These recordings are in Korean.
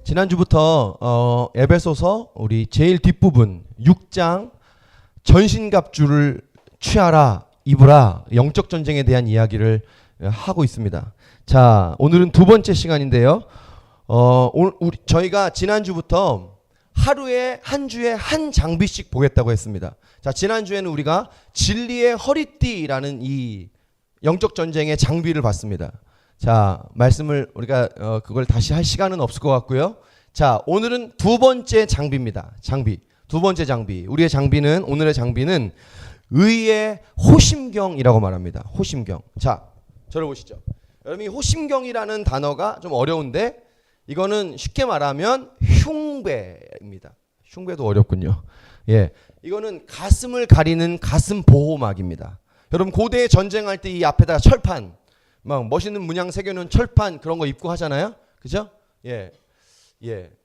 지난주부터 에베소서 우리 제일 뒷부분 6장 전신갑주를 취하라 입으라 영적 전쟁에 대한 이야기를 하고 있습니다. 자, 오늘은 두 번째 시간인데요. 저희가 지난주부터 하루에 한 주에 한 장비씩 보겠다고 했습니다. 자, 지난주에는 우리가 진리의 허리띠라는 이 영적 전쟁의 장비를 봤습니다. 자, 말씀을 우리가 그걸 다시 할 시간은 없을 것 같고요. 자, 오늘은 두 번째 장비입니다. 두 번째 장비. 오늘의 장비는 의의 호심경이라고 말합니다. 호심경. 자, 저를 보시죠. 여러분, 이 호심경이라는 단어가 좀 어려운데 이거는 쉽게 말하면 흉배입니다. 흉배도 어렵군요. 예, 이거는 가슴을 가리는 가슴 보호막입니다. 여러분, 고대 전쟁할 때 이 앞에다가 철판, 막 멋있는 문양 새겨놓은 철판 그런 거 입고 하잖아요. 그죠? 예,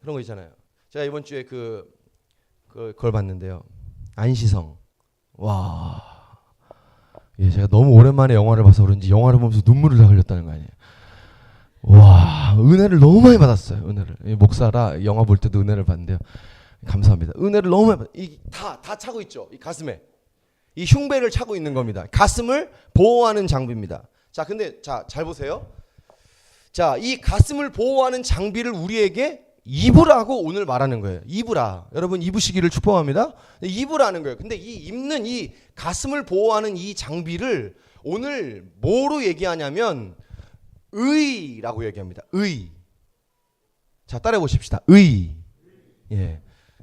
그런 거 있잖아요. 제가 이번 주에 그걸 봤는데요. 안시성. 와, 예, 제가 너무 오랜만에 영화를 봐서 그런지 영화를 보면서 눈물을 다 흘렸다는 거 아니에요. 와, 은혜를 너무 많이 받았어요. 은혜를. 목사라 영화 볼 때도 은혜를 받는데요. 감사합니다. 은혜를 너무 많이 다 차고 있죠. 이 가슴에. 이 흉배를 차고 있는 겁니다. 가슴을 보호하는 장비입니다. 자, 근데 잘 보세요. 자, 이 가슴을 보호하는 장비를 우리에게 입으라고 오늘 말하는 거예요. 입으라. 여러분, 입으시기를 축복합니다. 입으라는 거예요. 근데 이 입는 이 가슴을 보호하는 이 장비를 오늘 뭐로 얘기하냐면 의라고 얘기합니다. 의. 자, 따라해 보십시다. 의. 예.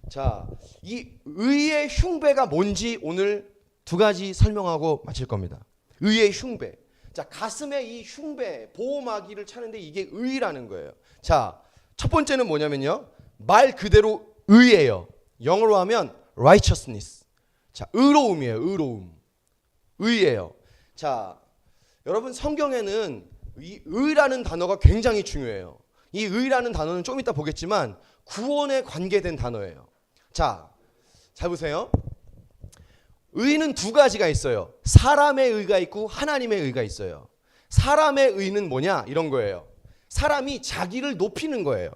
자, 이 의의 흉배가 뭔지 오늘 두 가지 설명하고 마칠 겁니다. 의의 흉배. 자, 가슴에 이 흉배, 보호막이를 차는데 이게 의라는 거예요. 자, 첫 번째는 뭐냐면요. 말 그대로 의예요. 영어로 하면 righteousness. 자, 의로움이에요. 의로움. 의예요. 자, 여러분, 성경에는 이 의라는 단어가 굉장히 중요해요. 이 의라는 단어는 좀 이따 보겠지만 구원에 관계된 단어예요. 자, 잘 보세요. 의는 두 가지가 있어요. 사람의 의가 있고 하나님의 의가 있어요. 사람의 의는 뭐냐? 이런 거예요. 사람이 자기를 높이는 거예요.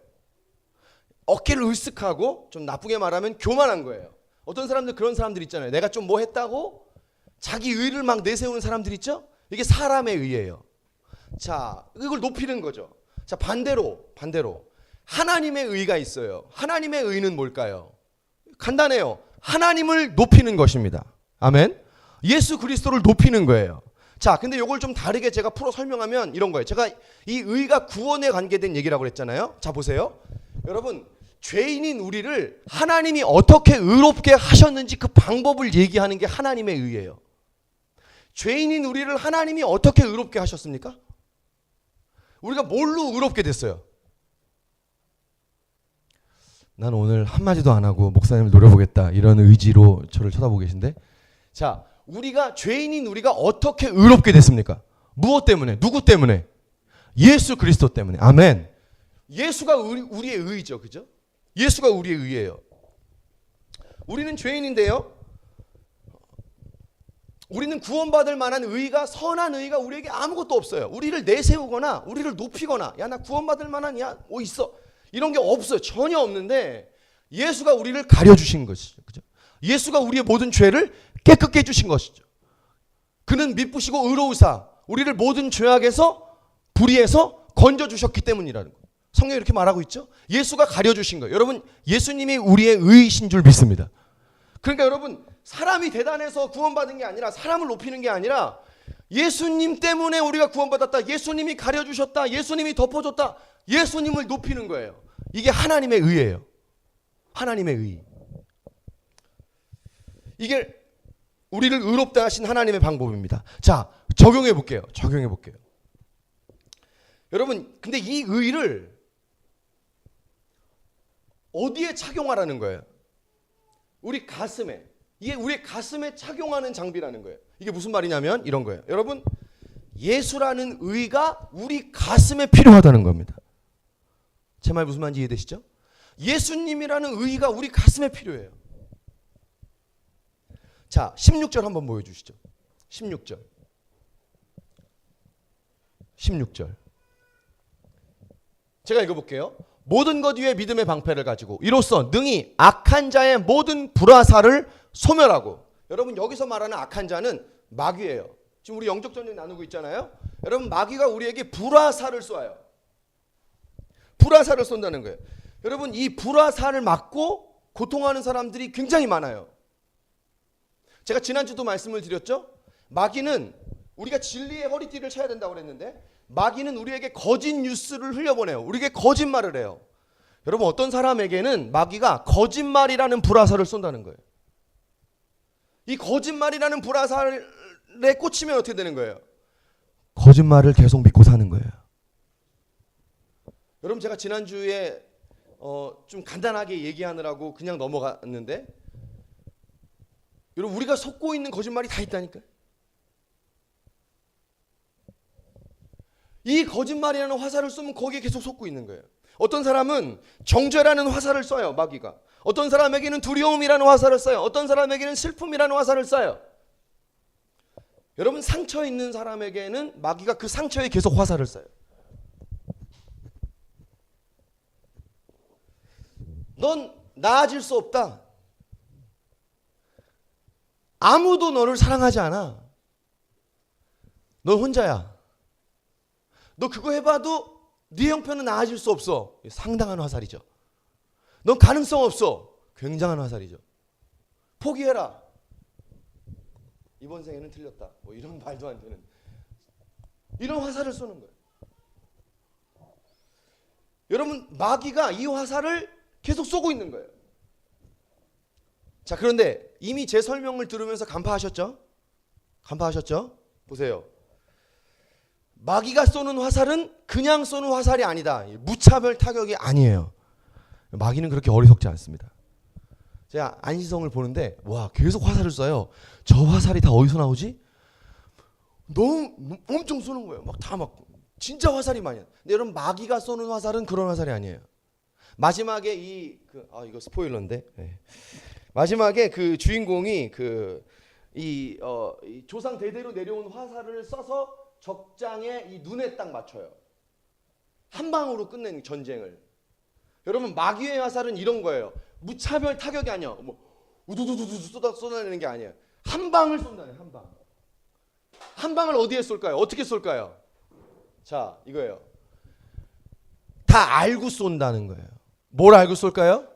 어깨를 으쓱하고 좀 나쁘게 말하면 교만한 거예요. 어떤 사람들 그런 사람들 있잖아요. 내가 좀 뭐 했다고 자기 의를 막 내세우는 사람들 있죠? 이게 사람의 의예요. 자, 이걸 높이는 거죠. 자, 반대로 하나님의 의가 있어요. 하나님의 의는 뭘까요? 간단해요. 하나님을 높이는 것입니다. 아멘. 예수 그리스도를 높이는 거예요. 자, 근데 이걸 좀 다르게 제가 풀어 설명하면 이런 거예요. 제가 이 의가 구원에 관계된 얘기라고 그랬잖아요. 자, 보세요. 여러분, 죄인인 우리를 하나님이 어떻게 의롭게 하셨는지 그 방법을 얘기하는 게 하나님의 의예요. 죄인인 우리를 하나님이 어떻게 의롭게 하셨습니까? 우리가 뭘로 의롭게 됐어요? 난 오늘 한마디도 안 하고 목사님을 노려보겠다 이런 의지로 저를 쳐다보고 계신데, 자, 죄인인 우리가 어떻게 의롭게 됐습니까? 무엇 때문에? 누구 때문에? 예수 그리스도 때문에. 아멘. 예수가 우리의 의죠. 그죠? 예수가 우리의 의예요. 우리는 죄인인데요. 우리는 구원받을 만한 의가, 선한 의가 우리에게 아무것도 없어요. 우리를 내세우거나 우리를 높이거나, 야, 나 구원받을 만한, 야, 뭐 있어, 이런 게 없어요. 전혀 없는데 예수가 우리를 가려주신 것이죠. 그죠? 예수가 우리의 모든 죄를 깨끗게 해주신 것이죠. 그는 미쁘시고 의로우사 우리를 모든 죄악에서 불의에서 건져주셨기 때문이라는 거예요. 성경이 이렇게 말하고 있죠. 예수가 가려주신 거예요. 여러분, 예수님이 우리의 의이신 줄 믿습니다. 그러니까 여러분, 사람이 대단해서 구원받은 게 아니라, 사람을 높이는 게 아니라, 예수님 때문에 우리가 구원받았다, 예수님이 가려주셨다, 예수님이 덮어줬다, 예수님을 높이는 거예요. 이게 하나님의 의예요. 하나님의 의. 이게 우리를 의롭다 하신 하나님의 방법입니다. 자, 적용해 볼게요. 여러분, 근데 이 의를 어디에 착용하라는 거예요? 우리 가슴에. 이게 우리 가슴에 착용하는 장비라는 거예요. 이게 무슨 말이냐면 이런 거예요. 여러분, 예수라는 의가 우리 가슴에 필요하다는 겁니다. 제 말 무슨 말인지 이해되시죠? 예수님이라는 의가 우리 가슴에 필요해요. 자, 16절 한번 보여주시죠. 16절. 제가 읽어볼게요. 모든 것 위에 믿음의 방패를 가지고 이로써 능히 악한 자의 모든 불화살을 소멸하고. 여러분 여기서 말하는 악한 자는 마귀예요. 지금 우리 영적 전쟁 나누고 있잖아요. 여러분 마귀가 우리에게 불화살을 쏘아요. 불화살을 쏜다는 거예요. 여러분 이 불화살을 맞고 고통하는 사람들이 굉장히 많아요. 제가 지난주도 말씀을 드렸죠. 마귀는 우리가 진리의 허리띠를 쳐야 된다고 그랬는데 마귀는 우리에게 거짓 뉴스를 흘려보내요. 우리에게 거짓말을 해요. 여러분 어떤 사람에게는 마귀가 거짓말이라는 불화살을 쏜다는 거예요. 이 거짓말이라는 불화살에 꽂히면 어떻게 되는 거예요? 거짓말을 계속 믿고 사는 거예요. 여러분 제가 지난주에 좀 간단하게 얘기하느라고 그냥 넘어갔는데 여러분 우리가 속고 있는 거짓말이 다 있다니까요. 이 거짓말이라는 화살을 쏘면 거기에 계속 속고 있는 거예요. 어떤 사람은 정죄라는 화살을 쏴요. 마귀가. 어떤 사람에게는 두려움이라는 화살을 쏴요. 어떤 사람에게는 슬픔이라는 화살을 쏴요. 여러분 상처 있는 사람에게는 마귀가 그 상처에 계속 화살을 쏴요. 넌 나아질 수 없다. 아무도 너를 사랑하지 않아. 넌 혼자야. 너 그거 해봐도 네 형편은 나아질 수 없어. 상당한 화살이죠. 넌 가능성 없어. 굉장한 화살이죠. 포기해라. 이번 생에는 틀렸다. 뭐 이런 말도 안 되는 이런 화살을 쏘는 거예요. 여러분 마귀가 이 화살을 계속 쏘고 있는 거예요. 자 그런데 이미 제 설명을 들으면서 간파하셨죠? 간파하셨죠? 보세요. 마귀가 쏘는 화살은 그냥 쏘는 화살이 아니다. 무차별 타격이 아니에요. 마귀는 그렇게 어리석지 않습니다. 제가 안시성을 보는데 와 계속 화살을 쏴요. 저 화살이 다 어디서 나오지? 너무 엄청 쏘는 거예요. 막 다 막 진짜 화살이 많이. 근데 여러분 마귀가 쏘는 화살은 그런 화살이 아니에요. 마지막에 이거 스포일러인데. 네. 마지막에 그 주인공이 이 조상 대대로 내려온 화살을 쏴서 적장의 이 눈에 딱 맞춰요. 한 방으로 끝낸 전쟁을. 여러분 마귀의 화살은 이런 거예요. 무차별 타격이 아니야. 뭐 우두두두두 쏟아내는 게 아니에요. 한 방을 쏜다네. 한 방. 한 방을 어디에 쏠까요? 어떻게 쏠까요? 자 이거예요. 다 알고 쏜다는 거예요. 뭘 알고 쏠까요?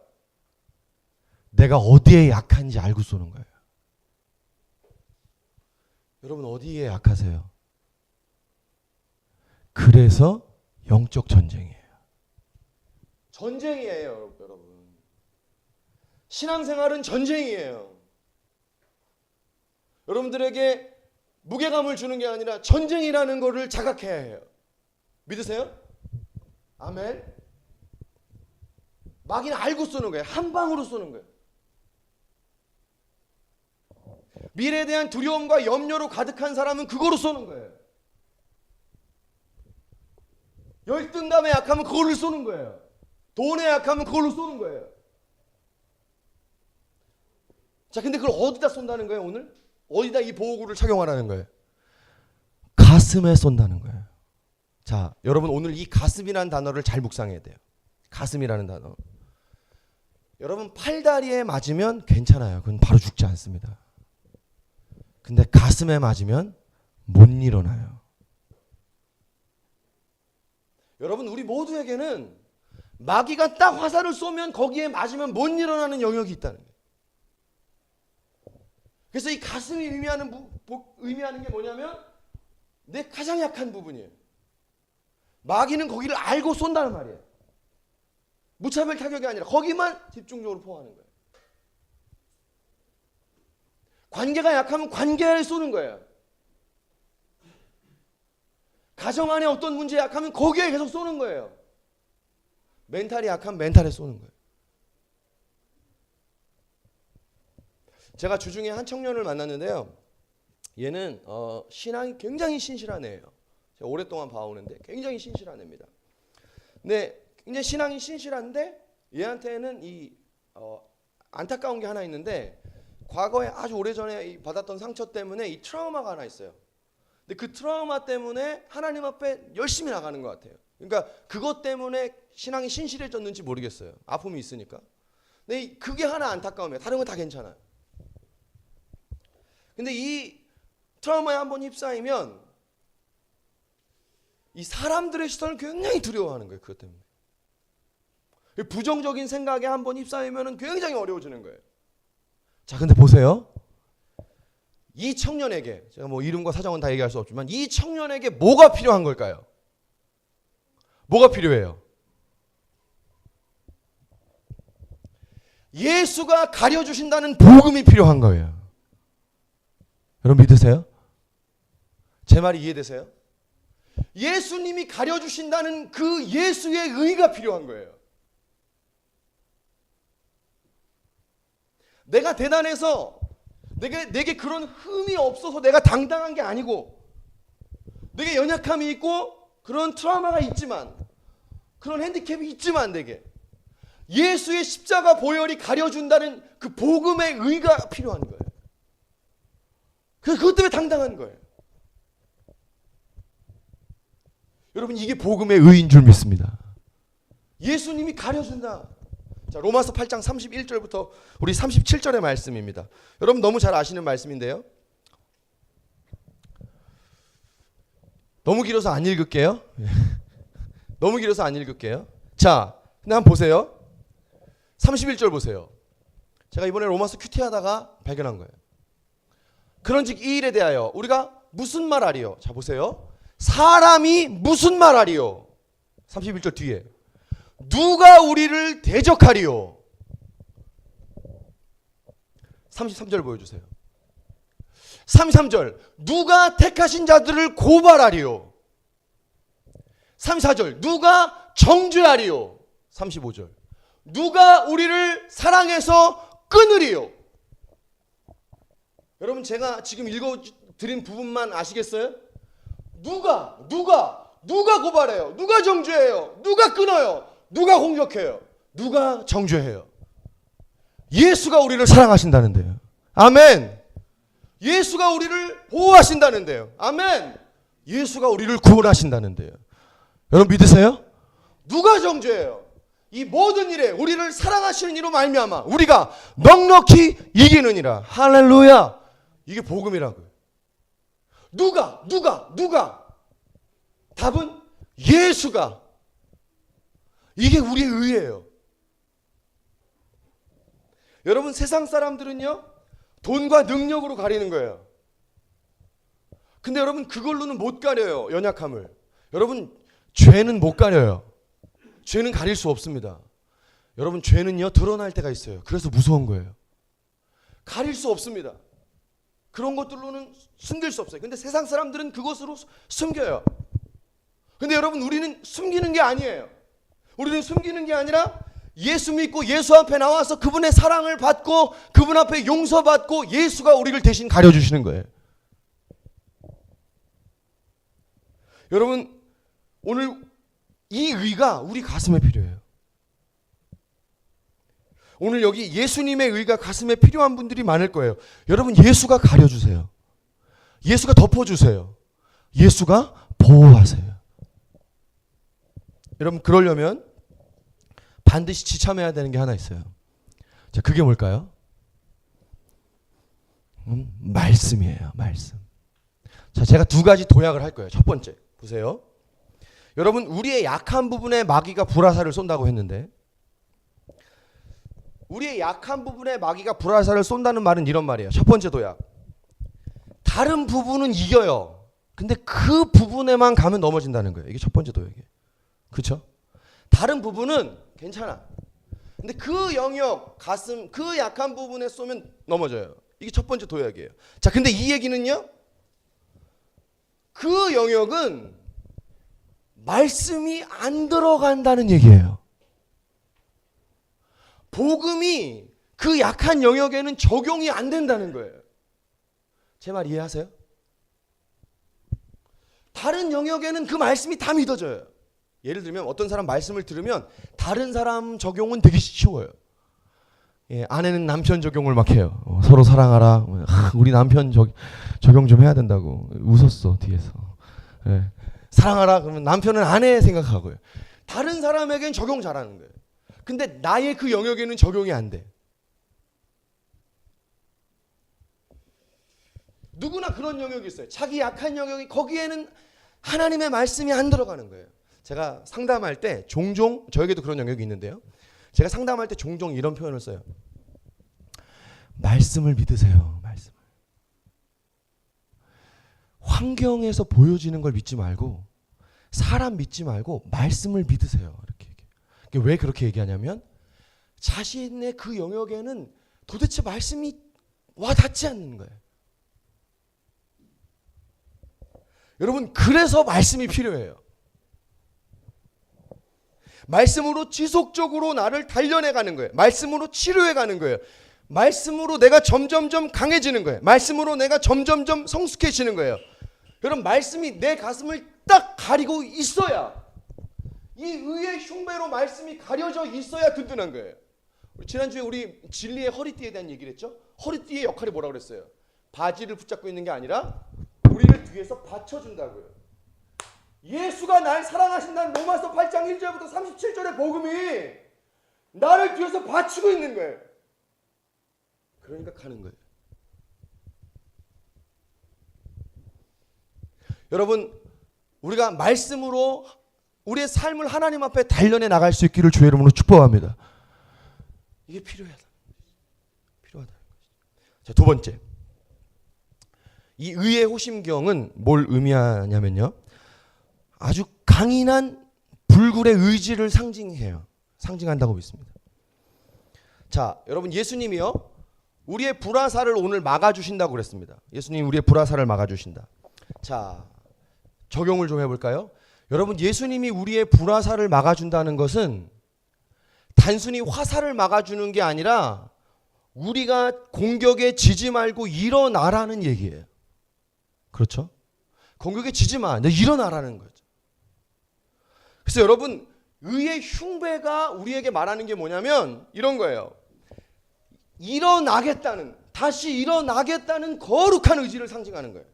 내가 어디에 약한지 알고 쏘는 거예요. 여러분 어디에 약하세요? 그래서 영적 전쟁이에요. 전쟁이에요, 여러분. 신앙생활은 전쟁이에요. 여러분들에게 무게감을 주는 게 아니라 전쟁이라는 것을 자각해야 해요. 믿으세요? 아멘. 마귀는 알고 쏘는 거예요. 한 방으로 쏘는 거예요. 미래에 대한 두려움과 염려로 가득한 사람은 그거로 쏘는 거예요. 열등감에 약하면 그걸로 쏘는 거예요. 돈에 약하면 그걸로 쏘는 거예요. 자, 근데 그걸 어디다 쏜다는 거예요, 오늘? 어디다 이 보호구를 착용하라는 거예요? 가슴에 쏜다는 거예요. 자, 여러분 오늘 이 가슴이라는 단어를 잘 묵상해야 돼요. 가슴이라는 단어. 여러분 팔다리에 맞으면 괜찮아요. 그건 바로 죽지 않습니다. 근데 가슴에 맞으면 못 일어나요. 여러분 우리 모두에게는 마귀가 딱 화살을 쏘면 거기에 맞으면 못 일어나는 영역이 있다는 거예요. 그래서 이 가슴이 의미하는 게 뭐냐면 내 가장 약한 부분이에요. 마귀는 거기를 알고 쏜다는 말이에요. 무차별 타격이 아니라 거기만 집중적으로 포함하는 거예요. 관계가 약하면 관계에 쏘는 거예요. 가정 안에 어떤 문제에 약하면 거기에 계속 쏘는 거예요. 멘탈이 약하면 멘탈에 쏘는 거예요. 제가 주중에 한 청년을 만났는데요. 얘는 신앙이 굉장히 신실한 애예요. 제가 오랫동안 봐오는데 굉장히 신실한 애입니다. 근데 굉장히 신앙이 신실한데 얘한테는 안타까운 게 하나 있는데 과거에 아주 오래전에 받았던 상처 때문에 이 트라우마가 하나 있어요. 근데 그 트라우마 때문에 하나님 앞에 열심히 나가는 것 같아요. 그러니까 그것 때문에 신앙이 신실해졌는지 모르겠어요. 아픔이 있으니까. 근데 그게 하나 안타까움이에요. 다른 건 다 괜찮아요. 근데 이 트라우마에 한번 휩싸이면 이 사람들의 시선을 굉장히 두려워하는 거예요. 그것 때문에. 부정적인 생각에 한번 휩싸이면 굉장히 어려워지는 거예요. 자, 근데 보세요. 이 청년에게, 제가 뭐 이름과 사정은 다 얘기할 수 없지만 이 청년에게 뭐가 필요한 걸까요? 뭐가 필요해요? 예수가 가려주신다는 복음이 필요한 거예요. 여러분 믿으세요? 제 말이 이해되세요? 예수님이 가려주신다는 그 예수의 의가 필요한 거예요. 내가 대단해서 내게 그런 흠이 없어서 내가 당당한 게 아니고, 내게 연약함이 있고 그런 트라우마가 있지만, 그런 핸디캡이 있지만, 내게 예수의 십자가 보혈이 가려준다는 그 복음의 의가 필요한 거예요. 그것 때문에 당당한 거예요. 여러분, 이게 복음의 의인 줄 믿습니다. 예수님이 가려준다. 자, 로마서 8장 31절부터 우리 37절의 말씀입니다. 여러분 너무 잘 아시는 말씀인데요. 너무 길어서 안 읽을게요. 너무 길어서 안 읽을게요. 자, 근데 한번 보세요. 31절 보세요. 제가 이번에 로마서 큐티하다가 발견한 거예요. 그런즉 이 일에 대하여 우리가 무슨 말하리요? 자, 보세요. 사람이 무슨 말하리요? 31절 뒤에 누가 우리를 대적하리요? 33절 보여주세요. 33절 누가 택하신 자들을 고발하리요? 34절 누가 정죄하리요? 35절 누가 우리를 사랑해서 끊으리요? 여러분, 제가 지금 읽어드린 부분만 아시겠어요? 누가 고발해요? 누가 정죄해요? 누가 끊어요? 누가 공격해요? 누가 정죄해요? 예수가 우리를 사랑하신다는데요. 아멘. 예수가 우리를 보호하신다는데요. 아멘. 예수가 우리를 구원하신다는데요. 여러분 믿으세요? 누가 정죄해요? 이 모든 일에 우리를 사랑하시는 이로 말미암아 우리가 넉넉히 이기느니라. 할렐루야. 이게 복음이라고요. 누가? 답은 예수가. 이게 우리의 의예요. 여러분, 세상 사람들은요 돈과 능력으로 가리는 거예요. 근데 여러분, 그걸로는 못 가려요. 연약함을. 여러분, 죄는 못 가려요. 죄는 가릴 수 없습니다. 여러분, 죄는요 드러날 때가 있어요. 그래서 무서운 거예요. 가릴 수 없습니다. 그런 것들로는 숨길 수 없어요. 근데 세상 사람들은 그것으로 숨겨요. 근데 여러분, 우리는 숨기는 게 아니에요. 우리는 숨기는 게 아니라 예수 믿고 예수 앞에 나와서 그분의 사랑을 받고 그분 앞에 용서받고 예수가 우리를 대신 가려주시는 거예요. 여러분, 오늘 이 의가 우리 가슴에 필요해요. 오늘 여기 예수님의 의가 가슴에 필요한 분들이 많을 거예요. 여러분, 예수가 가려주세요. 예수가 덮어주세요. 예수가 보호하세요. 여러분, 그러려면 반드시 지참해야 되는 게 하나 있어요. 자, 그게 뭘까요? 말씀이에요. 말씀. 자, 제가 두 가지 도약을 할 거예요. 첫 번째, 보세요. 여러분, 우리의 약한 부분에 마귀가 불화살을 쏜다고 했는데, 우리의 약한 부분에 마귀가 불화살을 쏜다는 말은 이런 말이에요. 첫 번째 도약. 다른 부분은 이겨요. 근데 그 부분에만 가면 넘어진다는 거예요. 이게 첫 번째 도약이에요. 그렇죠? 다른 부분은 괜찮아. 근데 그 영역, 가슴, 그 약한 부분에 쏘면 넘어져요. 이게 첫 번째 도약이에요. 자, 근데 이 얘기는요, 그 영역은 말씀이 안 들어간다는 얘기예요. 복음이 그 약한 영역에는 적용이 안 된다는 거예요. 제 말 이해하세요? 다른 영역에는 그 말씀이 다 믿어져요. 예를 들면 어떤 사람 말씀을 들으면 다른 사람 적용은 되게 쉬워요. 예, 아내는 남편 적용을 막 해요. 서로 사랑하라. 우리 남편 적용 좀 해야 된다고. 웃었어 뒤에서. 예, 사랑하라 그러면 남편은 아내 생각하고요. 다른 사람에겐 적용 잘하는 거예요. 근데 나의 그 영역에는 적용이 안 돼. 누구나 그런 영역이 있어요. 자기 약한 영역이, 거기에는 하나님의 말씀이 안 들어가는 거예요. 제가 상담할 때 종종, 저에게도 그런 영역이 있는데요, 제가 상담할 때 종종 이런 표현을 써요. 말씀을 믿으세요. 말씀을. 환경에서 보여지는 걸 믿지 말고, 사람 믿지 말고 말씀을 믿으세요. 이렇게 얘기해요. 왜 그렇게 얘기하냐면 자신의 그 영역에는 도대체 말씀이 와닿지 않는 거예요. 여러분, 그래서 말씀이 필요해요. 말씀으로 지속적으로 나를 단련해 가는 거예요. 말씀으로 치료해 가는 거예요. 말씀으로 내가 점점점 강해지는 거예요. 말씀으로 내가 점점점 성숙해지는 거예요. 여러분, 말씀이 내 가슴을 딱 가리고 있어야, 이 의의 흉배로 말씀이 가려져 있어야 든든한 거예요. 지난주에 우리 진리의 허리띠에 대한 얘기를 했죠. 허리띠의 역할이 뭐라고 그랬어요? 바지를 붙잡고 있는 게 아니라 우리를 뒤에서 받쳐준다고요. 예수가 날 사랑하신다는 로마서 8장 1절부터 37절의 복음이 나를 뒤에서 받치고 있는 거예요. 그러니까 가는 거예요. 여러분, 우리가 말씀으로 우리의 삶을 하나님 앞에 단련해 나갈 수 있기를 주의 이름으로 축복합니다. 이게 필요하다. 자, 두 번째, 이 의의 호심경은 뭘 의미하냐면요, 아주 강인한 불굴의 의지를 상징한다고 믿습니다. 자, 여러분, 예수님이요, 우리의 불화살을 오늘 막아주신다고 그랬습니다. 예수님 우리의 불화살을 막아주신다. 자, 적용을 좀 해볼까요? 여러분, 예수님이 우리의 불화살을 막아준다는 것은 단순히 화살을 막아주는 게 아니라 우리가 공격에 지지 말고 일어나라는 얘기예요. 그렇죠? 공격에 지지 마, 너 일어나라는 거죠. 그래서 여러분, 의의 흉배가 우리에게 말하는 게 뭐냐면 이런 거예요. 다시 일어나겠다는 거룩한 의지를 상징하는 거예요.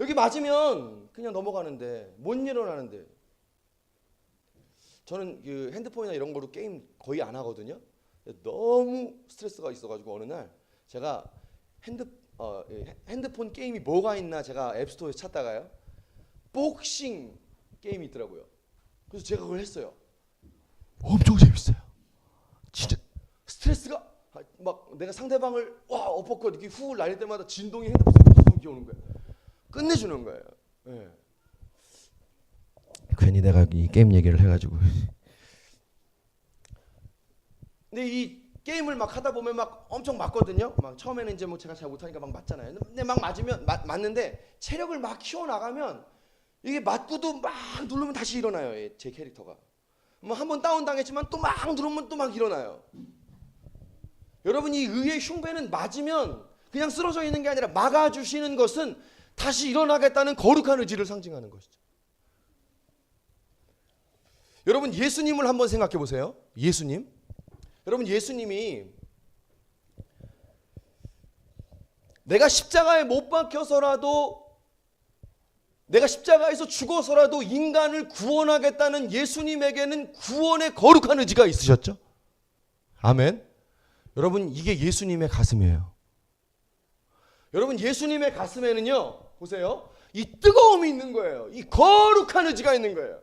여기 맞으면 그냥 넘어가는데, 못 일어나는데. 저는 그 핸드폰이나 이런 거로 게임 거의 안 하거든요. 너무 스트레스가 있어가지고 어느 날 제가 핸드폰 게임이 뭐가 있나 제가 앱스토어에서 찾다가요, 복싱 게임이 있더라고요. 그래서 제가 그걸 했어요. 엄청 재밌어요. 진짜 스트레스가 막, 내가 상대방을 어퍼컷 이렇게 훅 날릴 때마다 진동이 핸드폰에 훅 오는 거예요. 끝내주는 거예요. 네. 괜히 내가 이 게임 얘기를 해가지고. 근데 이 게임을 막 하다 보면 막 엄청 맞거든요. 막 처음에는 이제 뭐 제가 잘 못하니까 막 맞잖아요. 근데 막 맞으면 맞는데 체력을 막 키워 나가면 이게 맞고도 막 누르면 다시 일어나요. 제 캐릭터가. 뭐 한 번 다운 당했지만 또 막 누르면 또 막 일어나요. 여러분, 이 의의 흉배는 맞으면 그냥 쓰러져 있는 게 아니라 막아주시는 것은 다시 일어나겠다는 거룩한 의지를 상징하는 것이죠. 여러분, 예수님을 한번 생각해 보세요. 예수님. 여러분, 예수님이 내가 십자가에 못 박혀서라도, 내가 십자가에서 죽어서라도 인간을 구원하겠다는 예수님에게는 구원의 거룩한 의지가 있으셨죠. 아멘. 여러분, 이게 예수님의 가슴이에요. 여러분, 예수님의 가슴에는요, 보세요, 이 뜨거움이 있는 거예요. 이 거룩한 의지가 있는 거예요.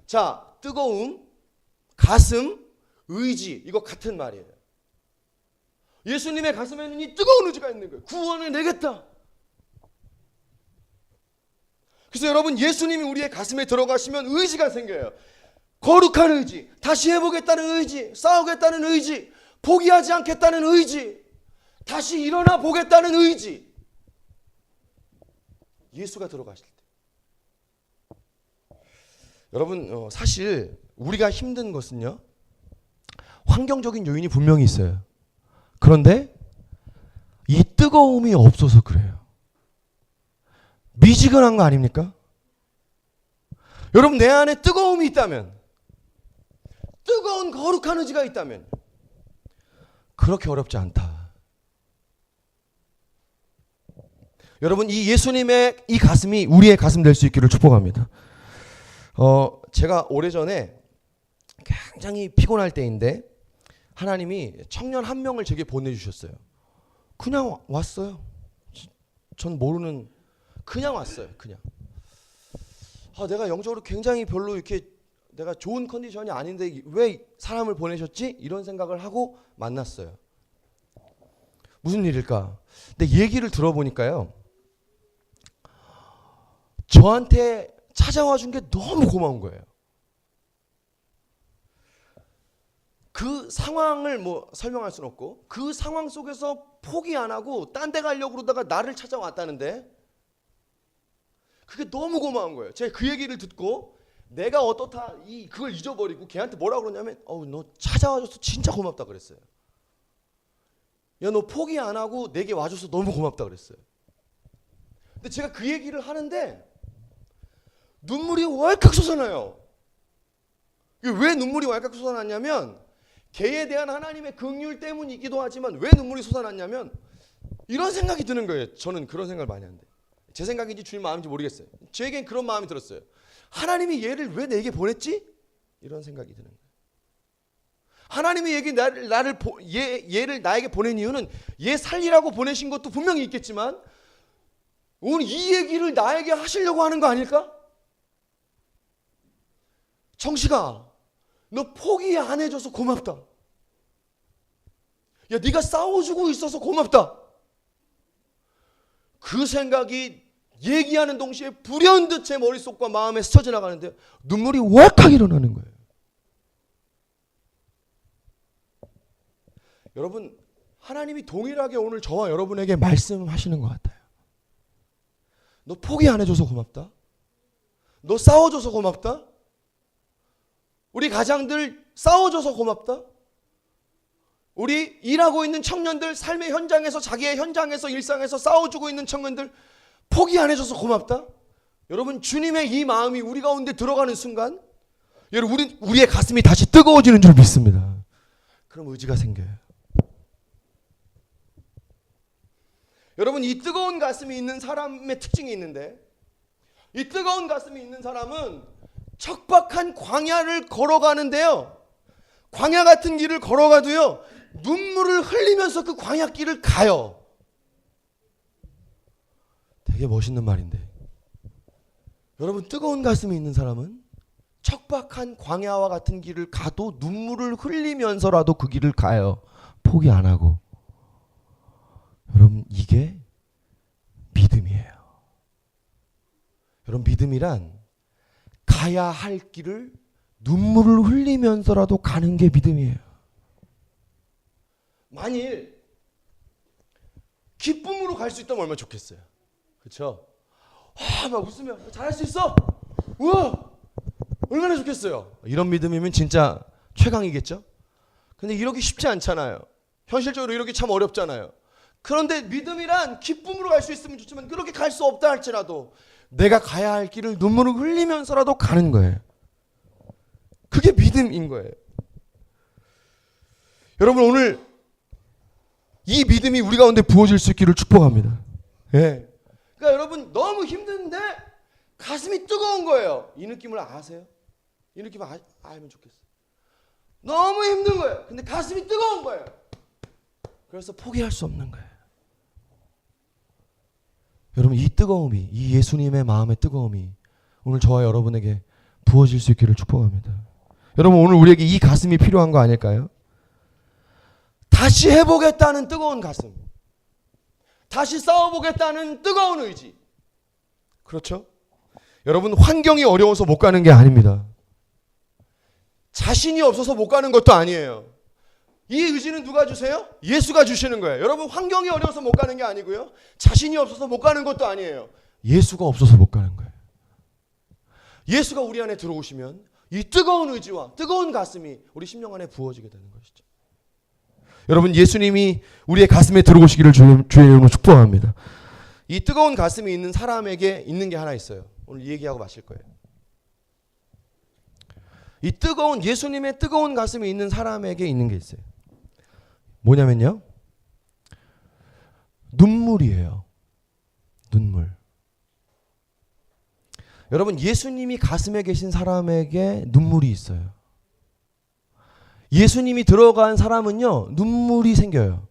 자, 뜨거움, 가슴, 의지, 이거 같은 말이에요. 예수님의 가슴에는 이 뜨거운 의지가 있는 거예요. 구원을 내겠다. 그래서 여러분, 예수님이 우리의 가슴에 들어가시면 의지가 생겨요. 거룩한 의지, 다시 해보겠다는 의지, 싸우겠다는 의지, 포기하지 않겠다는 의지, 다시 일어나 보겠다는 의지. 예수가 들어가실 때. 여러분, 사실 우리가 힘든 것은요, 환경적인 요인이 분명히 있어요. 그런데 이 뜨거움이 없어서 그래요. 미지근한 거 아닙니까? 여러분, 내 안에 뜨거움이 있다면, 뜨거운 거룩한 의지가 있다면 그렇게 어렵지 않다. 여러분, 이 예수님의 이 가슴이 우리의 가슴 될 수 있기를 축복합니다. 제가 오래전에 굉장히 피곤할 때인데 하나님이 청년 한 명을 제게 보내주셨어요. 그냥 왔어요. 전 모르는, 그냥 왔어요. 그냥. 내가 영적으로 굉장히 별로 이렇게 내가 좋은 컨디션이 아닌데 왜 사람을 보내셨지? 이런 생각을 하고 만났어요. 무슨 일일까? 근데 얘기를 들어보니까요, 저한테 찾아와 준 게 너무 고마운 거예요. 그 상황을 뭐 설명할 수는 없고 그 상황 속에서 포기 안 하고 딴 데 가려고 그러다가 나를 찾아왔다는데 그게 너무 고마운 거예요. 제가 그 얘기를 듣고 내가 어떻다 그걸 잊어버리고 걔한테 뭐라고 그러냐면 너 찾아와줘서 진짜 고맙다 그랬어요. 야, 너 포기 안 하고 내게 와줘서 너무 고맙다 그랬어요. 근데 제가 그 얘기를 하는데 눈물이 왈칵 솟아나요. 왜 눈물이 왈칵 솟아났냐면 걔에 대한 하나님의 긍휼 때문이기도 하지만 왜 눈물이 솟아났냐면 이런 생각이 드는 거예요. 저는 그런 생각을 많이 하는데 제 생각인지 주님 마음인지 모르겠어요. 저에겐 그런 마음이 들었어요. 하나님이 얘를 왜 내게 보냈지? 이런 생각이 드는 거예요. 하나님이 얘를 나에게 보낸 이유는 얘 살리라고 보내신 것도 분명히 있겠지만 오늘 이 얘기를 나에게 하시려고 하는 거 아닐까? 정식아, 너 포기 안 해줘서 고맙다. 야, 네가 싸워주고 있어서 고맙다. 그 생각이 얘기하는 동시에 불현듯 제 머릿속과 마음에 스쳐 지나가는데 눈물이 왈칵 일어나는 거예요. 여러분, 하나님이 동일하게 오늘 저와 여러분에게 말씀하시는 것 같아요. 너 포기 안 해줘서 고맙다. 너 싸워줘서 고맙다. 우리 가장들 싸워줘서 고맙다. 우리 일하고 있는 청년들 삶의 현장에서 자기의 현장에서 일상에서 싸워주고 있는 청년들 포기 안 해줘서 고맙다. 여러분, 주님의 이 마음이 우리 가운데 들어가는 순간 여러분 우리의 가슴이 다시 뜨거워지는 줄 믿습니다. 그럼 의지가 생겨요. 여러분, 이 뜨거운 가슴이 있는 사람의 특징이 있는데 이 뜨거운 가슴이 있는 사람은 척박한 광야를 걸어가는데요, 광야 같은 길을 걸어가도요 눈물을 흘리면서 그 광야길을 가요. 되게 멋있는 말인데 여러분, 뜨거운 가슴이 있는 사람은 척박한 광야와 같은 길을 가도 눈물을 흘리면서라도 그 길을 가요. 포기 안 하고. 여러분, 이게 믿음이에요. 여러분, 믿음이란 가야 할 길을 눈물을 흘리면서라도 가는 게 믿음이에요. 만일 기쁨으로 갈 수 있다면 얼마나 좋겠어요. 그렇죠? 막 웃으며 잘할 수 있어. 우와, 얼마나 좋겠어요. 이런 믿음이면 진짜 최강이겠죠. 근데 이러기 쉽지 않잖아요. 현실적으로 이러기 참 어렵잖아요. 그런데 믿음이란 기쁨으로 갈 수 있으면 좋지만 그렇게 갈 수 없다 할지라도 내가 가야 할 길을 눈물을 흘리면서라도 가는 거예요. 그게 믿음인 거예요. 여러분, 오늘 이 믿음이 우리 가운데 부어질 수 있기를 축복합니다. 예. 그러니까 여러분, 너무 힘든데 가슴이 뜨거운 거예요. 이 느낌을 아세요? 이 느낌 알면 좋겠어요. 너무 힘든 거예요. 근데 가슴이 뜨거운 거예요. 그래서 포기할 수 없는 거예요. 여러분, 이 뜨거움이, 이 예수님의 마음의 뜨거움이 오늘 저와 여러분에게 부어질 수 있기를 축복합니다. 여러분, 오늘 우리에게 이 가슴이 필요한 거 아닐까요? 다시 해보겠다는 뜨거운 가슴, 다시 싸워보겠다는 뜨거운 의지. 그렇죠? 여러분, 환경이 어려워서 못 가는 게 아닙니다. 자신이 없어서 못 가는 것도 아니에요. 이 의지는 누가 주세요? 예수가 주시는 거예요. 여러분, 환경이 어려워서 못 가는 게 아니고요, 자신이 없어서 못 가는 것도 아니에요. 예수가 없어서 못 가는 거예요. 예수가 우리 안에 들어오시면 이 뜨거운 의지와 뜨거운 가슴이 우리 심령 안에 부어지게 되는 것이죠. 여러분, 예수님이 우리의 가슴에 들어오시기를 주의 이름으로 축복합니다. 이 뜨거운 가슴이 있는 사람에게 있는 게 하나 있어요. 오늘 이 얘기하고 마실 거예요. 이 뜨거운, 예수님의 뜨거운 가슴이 있는 사람에게 있는 게 있어요. 뭐냐면요, 눈물이에요. 눈물. 여러분, 예수님이 가슴에 계신 사람에게 눈물이 있어요. 예수님이 들어간 사람은요, 눈물이 생겨요.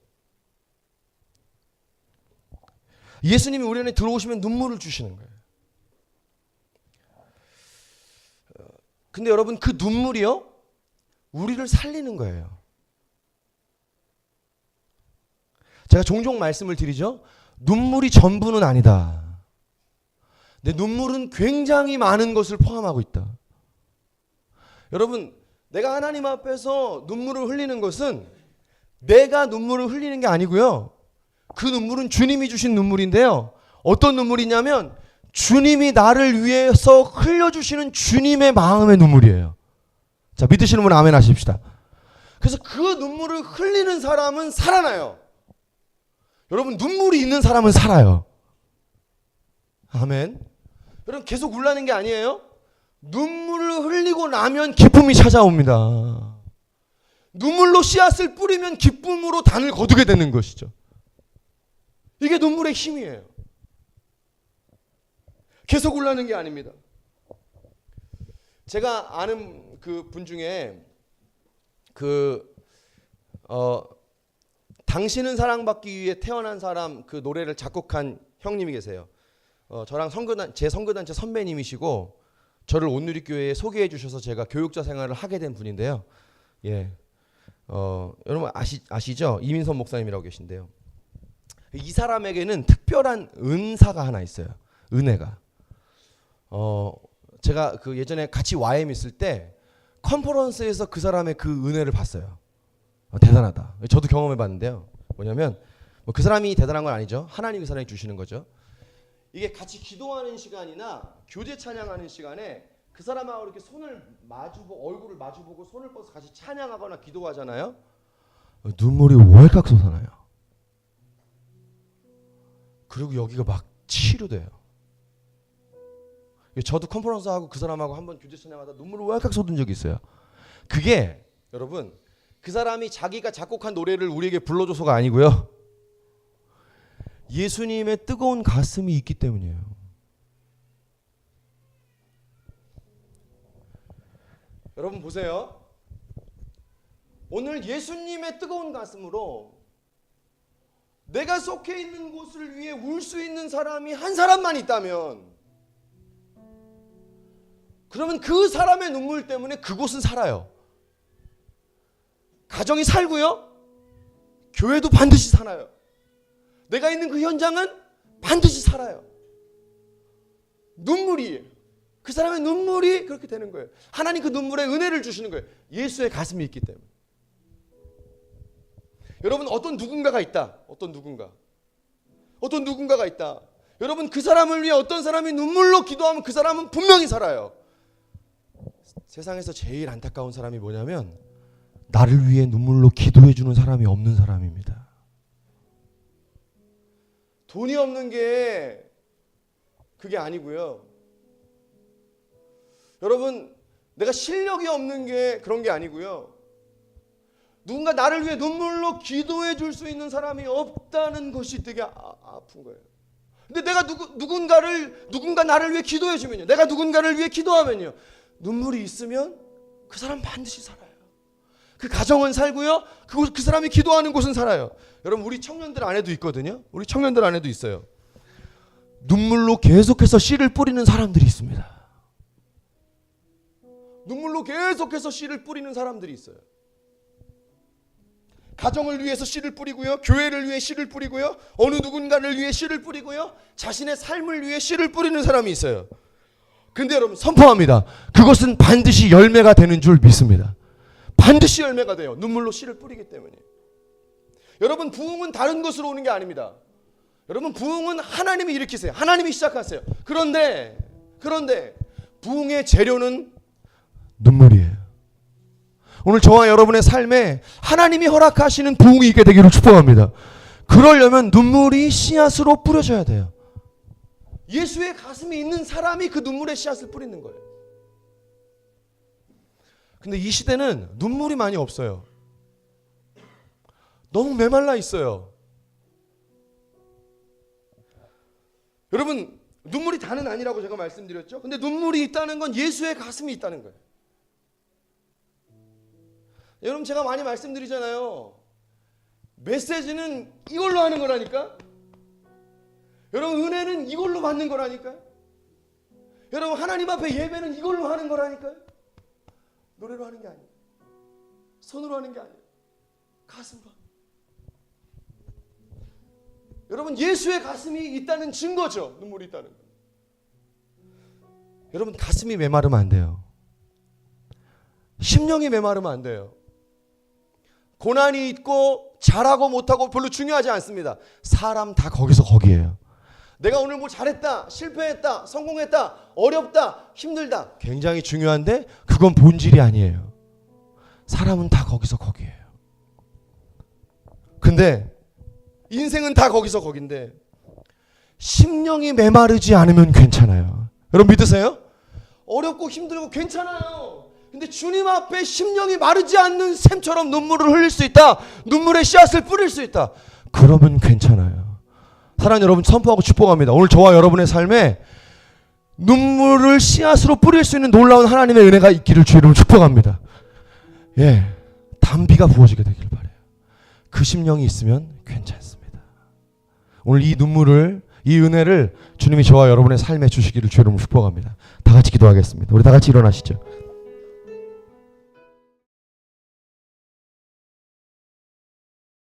예수님이 우리 안에 들어오시면 눈물을 주시는 거예요. 근데 여러분, 그 눈물이요, 우리를 살리는 거예요. 제가 종종 말씀을 드리죠. 눈물이 전부는 아니다. 내 눈물은 굉장히 많은 것을 포함하고 있다. 여러분, 내가 하나님 앞에서 눈물을 흘리는 것은 내가 눈물을 흘리는 게 아니고요. 그 눈물은 주님이 주신 눈물인데요. 어떤 눈물이냐면 주님이 나를 위해서 흘려주시는 주님의 마음의 눈물이에요. 자, 믿으시는 분 아멘 하십시다. 그래서 그 눈물을 흘리는 사람은 살아나요. 여러분, 눈물이 있는 사람은 살아요. 아멘. 여러분, 계속 울라는 게 아니에요. 눈물을 흘리고 나면 기쁨이 찾아옵니다. 눈물로 씨앗을 뿌리면 기쁨으로 단을 거두게 되는 것이죠. 이게 눈물의 힘이에요. 계속 울라는 게 아닙니다. 제가 아는 그 분 중에 당신은 사랑받기 위해 태어난 사람 그 노래를 작곡한 형님이 계세요. 저랑 제 선교단체 선배님이시고 저를 온누리교회에 소개해 주셔서 제가 교육자 생활을 하게 된 분인데요. 예, 여러분 아시죠? 이민선 목사님이라고 계신데요. 이 사람에게는 특별한 은사가 하나 있어요. 은혜가. 제가 그 예전에 같이 YM 있을 때 컨퍼런스에서 그 사람의 그 은혜를 봤어요. 대단하다. 저도 경험해 봤는데요. 뭐냐면 그 사람이 대단한 건 아니죠. 하나님 그 사람이 주시는 거죠. 이게 같이 기도하는 시간이나 교제 찬양하는 시간에 그 사람하고 이렇게 손을 마주보고 얼굴을 마주보고 손을 뻗어서 같이 찬양하거나 기도하잖아요. 눈물이 월칵 솟아나요. 그리고 여기가 막 치료돼요. 저도 컨퍼런스하고 그 사람하고 한번 교제 찬양하다 눈물을 월칵 쏟은 적이 있어요. 그게 여러분, 그 사람이 자기가 작곡한 노래를 우리에게 불러줘서가 아니고요. 예수님의 뜨거운 가슴이 있기 때문이에요. 여러분 보세요. 오늘 예수님의 뜨거운 가슴으로 내가 속해 있는 곳을 위해 울 수 있는 사람이 한 사람만 있다면, 그러면 그 사람의 눈물 때문에 그곳은 살아요. 가정이 살고요. 교회도 반드시 살아요. 내가 있는 그 현장은 반드시 살아요. 눈물이에요. 그 사람의 눈물이 그렇게 되는 거예요. 하나님 그 눈물에 은혜를 주시는 거예요. 예수의 가슴이 있기 때문에. 여러분, 어떤 누군가가 있다. 어떤 누군가가 있다. 여러분, 그 사람을 위해 어떤 사람이 눈물로 기도하면 그 사람은 분명히 살아요. 세상에서 제일 안타까운 사람이 뭐냐면 나를 위해 눈물로 기도해 주는 사람이 없는 사람입니다. 돈이 없는 게 그게 아니고요. 여러분, 내가 실력이 없는 게 그런 게 아니고요. 누군가 나를 위해 눈물로 기도해 줄 수 있는 사람이 없다는 것이 되게 아픈 거예요. 근데 내가 누군가 나를 위해 기도해 주면요. 내가 누군가를 위해 기도하면요. 눈물이 있으면 그 사람 반드시 살아요. 그 가정은 살고요. 그 사람이 기도하는 곳은 살아요. 여러분, 우리 청년들 안에도 있거든요. 우리 청년들 안에도 있어요. 눈물로 계속해서 씨를 뿌리는 사람들이 있습니다. 눈물로 계속해서 씨를 뿌리는 사람들이 있어요. 가정을 위해서 씨를 뿌리고요. 교회를 위해 씨를 뿌리고요. 어느 누군가를 위해 씨를 뿌리고요. 자신의 삶을 위해 씨를 뿌리는 사람이 있어요. 근데 여러분, 선포합니다. 그것은 반드시 열매가 되는 줄 믿습니다. 반드시 열매가 돼요. 눈물로 씨를 뿌리기 때문에. 여러분, 부흥은 다른 것으로 오는 게 아닙니다. 여러분, 부흥은 하나님이 일으키세요. 하나님이 시작하세요. 그런데 부흥의 재료는 눈물이에요. 오늘 저와 여러분의 삶에 하나님이 허락하시는 부흥이 있게 되기를 축복합니다. 그러려면 눈물이 씨앗으로 뿌려져야 돼요. 예수의 가슴이 있는 사람이 그 눈물의 씨앗을 뿌리는 거예요. 근데 이 시대는 눈물이 많이 없어요. 너무 메말라 있어요. 여러분, 눈물이 다는 아니라고 제가 말씀드렸죠. 근데 눈물이 있다는 건 예수의 가슴이 있다는 거예요. 여러분 제가 많이 말씀드리잖아요. 메시지는 이걸로 하는 거라니까. 여러분 은혜는 이걸로 받는 거라니까요. 여러분 하나님 앞에 예배는 이걸로 하는 거라니까요. 노래로 하는 게 아니에요. 손으로 하는 게 아니에요. 가슴으로 하는 거예요. 여러분 예수의 가슴이 있다는 증거죠. 눈물이 있다는 거. 여러분 가슴이 메마르면 안 돼요. 심령이 메마르면 안 돼요. 고난이 있고 잘하고 못하고 별로 중요하지 않습니다. 사람 다 거기서 거기에요. 내가 오늘 뭐 잘했다, 실패했다, 성공했다, 어렵다, 힘들다 굉장히 중요한데 그건 본질이 아니에요. 사람은 다 거기서 거기에요. 근데 인생은 다 거기서 거긴데 심령이 메마르지 않으면 괜찮아요. 여러분 믿으세요? 어렵고 힘들고 괜찮아요. 근데 주님 앞에 심령이 마르지 않는 샘처럼 눈물을 흘릴 수 있다. 눈물의 씨앗을 뿌릴 수 있다. 그러면 괜찮아요. 사랑하는 여러분 선포하고 축복합니다. 오늘 저와 여러분의 삶에 눈물을 씨앗으로 뿌릴 수 있는 놀라운 하나님의 은혜가 있기를 주의 이름으로 축복합니다. 예, 단비가 부어지게 되길 바라요. 그 심령이 있으면 괜찮습니다. 오늘 이 눈물을, 이 은혜를 주님이 저와 여러분의 삶에 주시기를 주의 이름으로 축복합니다. 다 같이 기도하겠습니다. 우리 다 같이 일어나시죠.